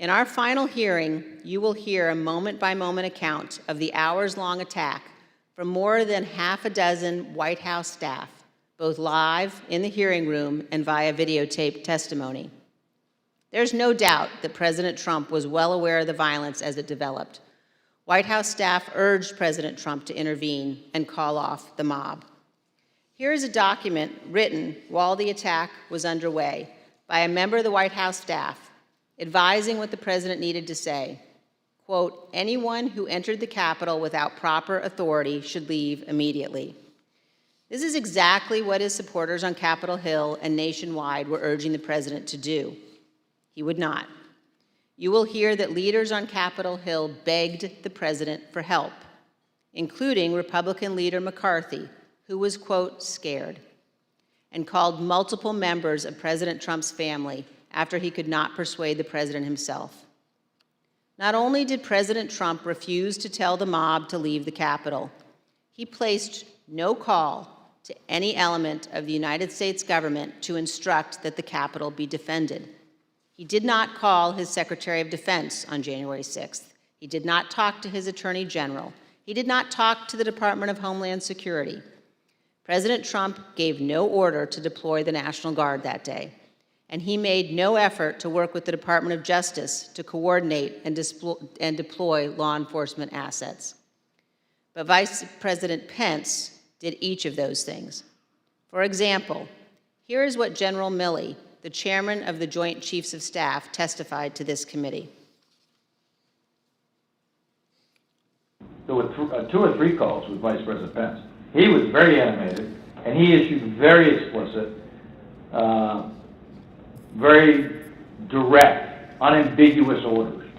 In our final hearing, you will hear a moment-by-moment account of the hours-long attack from more than half a dozen White House staff, both live in the hearing room and via videotaped testimony. There's no doubt that President Trump was well aware of the violence as it developed. White House staff urged President Trump to intervene and call off the mob. Here is a document written while the attack was underway by a member of the White House staff advising what the president needed to say. Quote, anyone who entered the Capitol without proper authority should leave immediately. This is exactly what his supporters on Capitol Hill and nationwide were urging the president to do. He would not. You will hear that leaders on Capitol Hill begged the president for help, including Republican leader McCarthy, who was, quote, scared, and called multiple members of President Trump's family after he could not persuade the president himself. Not only did President Trump refuse to tell the mob to leave the Capitol, he placed no call to any element of the United States government to instruct that the Capitol be defended. He did not call his Secretary of Defense on January 6th. He did not talk to his Attorney General. He did not talk to the Department of Homeland Security. President Trump gave no order to deploy the National Guard that day, and he made no effort to work with the Department of Justice to coordinate and deploy law enforcement assets. But Vice President Pence did each of those things. For example, here is what General Milley, the chairman of the Joint Chiefs of Staff, testified to this committee. There were 2 or 3 calls with Vice President Pence. He was very animated, and he issued very explicit, very direct, unambiguous orders.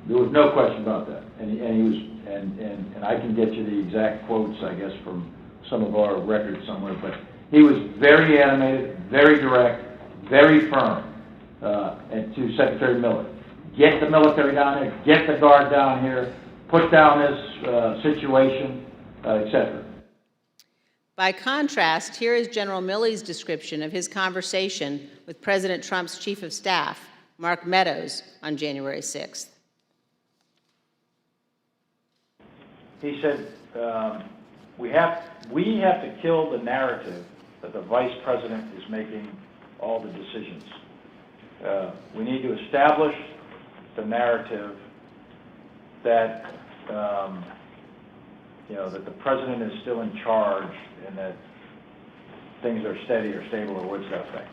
There was no question about that. And I can get you the exact quotes, I guess, from some of our records somewhere, but he was very animated, very direct, very firm, and to Secretary Milley. Get the military down here, get the Guard down here, put down this situation, etc. By contrast, here is General Milley's description of his conversation with President Trump's Chief of Staff, Mark Meadows, on January 6th. He said, we have to kill the narrative that the Vice President is making all the decisions. We need to establish the narrative that that the president is still in charge and that things are steady or stable or what's that thing.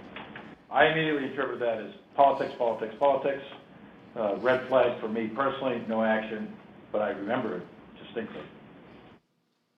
I immediately interpret that as politics, politics, politics. Red flag for me personally, no action, but I remember it distinctly.